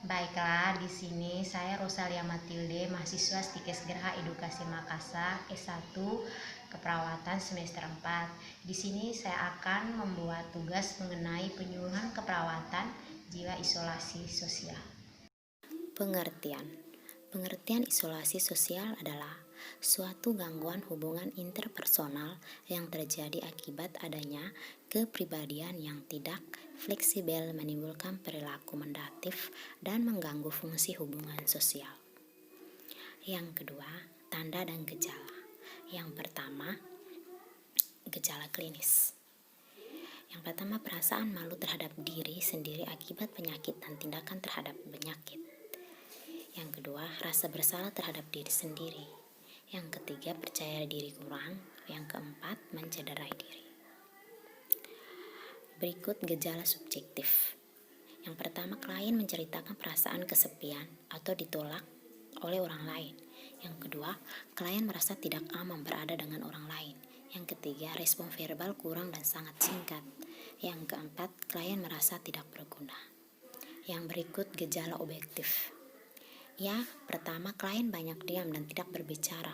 Baiklah, di sini saya Rosalia Matilde, mahasiswa Stikes Geraha Edukasi Makassar, S1 Keperawatan semester 4. Di sini saya akan membuat tugas mengenai penyuluhan keperawatan jiwa isolasi sosial. Pengertian. Pengertian isolasi sosial adalah suatu gangguan hubungan interpersonal yang terjadi akibat adanya kepribadian yang tidak fleksibel, menimbulkan perilaku mendatif dan mengganggu fungsi hubungan sosial. Yang kedua, tanda dan gejala. Yang pertama, gejala klinis. Yang pertama, perasaan malu terhadap diri sendiri akibat penyakit dan tindakan terhadap penyakit. Yang kedua, rasa bersalah terhadap diri sendiri. Yang ketiga, percaya diri kurang. Yang keempat, mencederai diri. Berikut gejala subjektif. Yang pertama, klien menceritakan perasaan kesepian atau ditolak oleh orang lain. Yang kedua, klien merasa tidak aman berada dengan orang lain. Yang ketiga, respon verbal kurang dan sangat singkat. Yang keempat, klien merasa tidak berguna. Yang berikut gejala objektif. Ya, pertama, klien banyak diam dan tidak berbicara.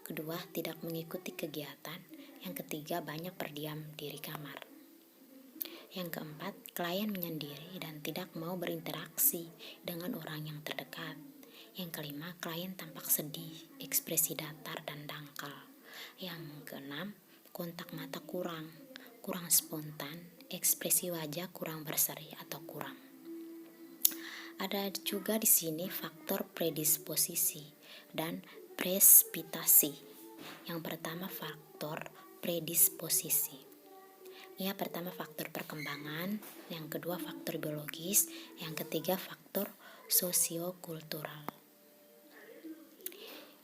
Kedua, tidak mengikuti kegiatan. Yang ketiga, banyak berdiam diri kamar. Yang keempat, klien menyendiri dan tidak mau berinteraksi dengan orang yang terdekat. Yang kelima, klien tampak sedih, ekspresi datar dan dangkal. Yang keenam, kontak mata kurang spontan, ekspresi wajah kurang berseri atau kurang. Ada juga di sini faktor predisposisi dan presipitasi. Yang pertama, faktor predisposisi. Ya, pertama faktor perkembangan, yang kedua faktor biologis, yang ketiga faktor sosiokultural.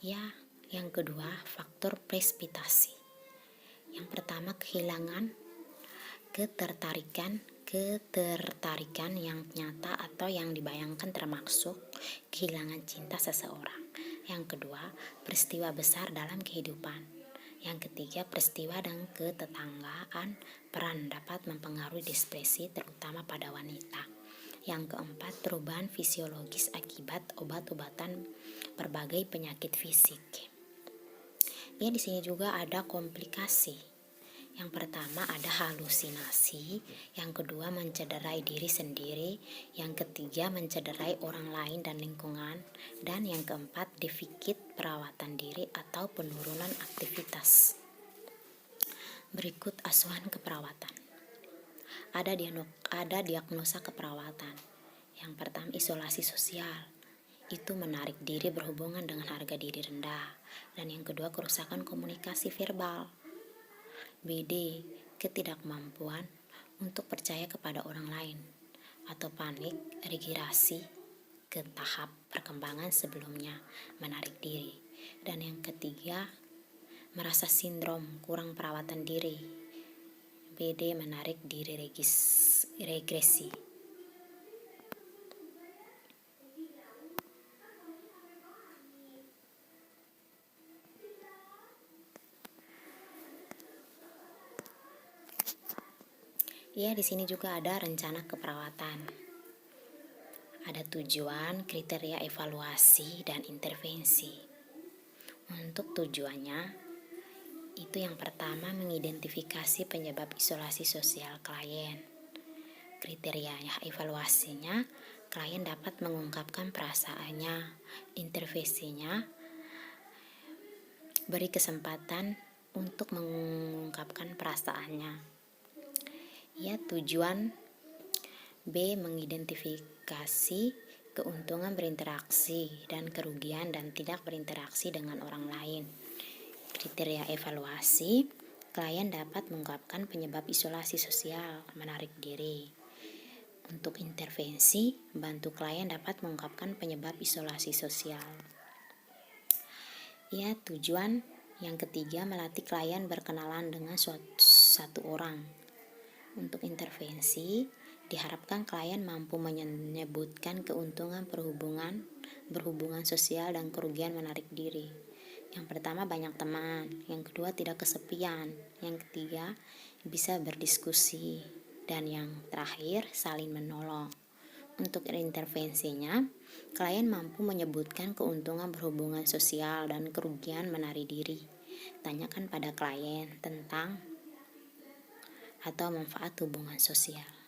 Ya, yang kedua faktor presipitasi. Yang pertama, kehilangan ketertarikan yang nyata atau yang dibayangkan, termasuk kehilangan cinta seseorang. Yang kedua, peristiwa besar dalam kehidupan. Yang ketiga, peristiwa dan ketetanggaan peran dapat mempengaruhi depresi terutama pada wanita. Yang keempat, perubahan fisiologis akibat obat-obatan berbagai penyakit fisik. Ya, di sini juga ada komplikasi. Yang pertama ada halusinasi, yang kedua mencederai diri sendiri, yang ketiga mencederai orang lain dan lingkungan, dan yang keempat defisit perawatan diri atau penurunan aktivitas. Berikut asuhan keperawatan. Ada diagnosa keperawatan. Yang pertama, isolasi sosial. Itu menarik diri berhubungan dengan harga diri rendah. Dan yang kedua, kerusakan komunikasi verbal. BD, ketidakmampuan untuk percaya kepada orang lain, atau panik regresi ke tahap perkembangan sebelumnya, menarik diri. Dan yang ketiga, merasa sindrom kurang perawatan diri. BD, menarik diri regresi. Ya, di sini juga ada rencana keperawatan. Ada tujuan, kriteria evaluasi, dan intervensi. Untuk tujuannya, itu yang pertama, mengidentifikasi penyebab isolasi sosial klien. Kriterianya, evaluasinya, klien dapat mengungkapkan perasaannya. Intervensinya, beri kesempatan untuk mengungkapkan perasaannya. Ya, tujuan B, mengidentifikasi keuntungan berinteraksi dan kerugian dan tidak berinteraksi dengan orang lain. Kriteria evaluasi, klien dapat mengungkapkan penyebab isolasi sosial, menarik diri. Untuk intervensi, bantu klien dapat mengungkapkan penyebab isolasi sosial. Ya, tujuan yang ketiga, melatih klien berkenalan dengan satu orang. Untuk intervensi, diharapkan klien mampu menyebutkan keuntungan berhubungan sosial dan kerugian menarik diri. Yang pertama, banyak teman. Yang kedua, tidak kesepian. Yang ketiga, bisa berdiskusi. Dan yang terakhir, saling menolong. Untuk intervensinya, klien mampu menyebutkan keuntungan berhubungan sosial dan kerugian menari diri. Tanyakan pada klien tentang atau manfaat hubungan sosial.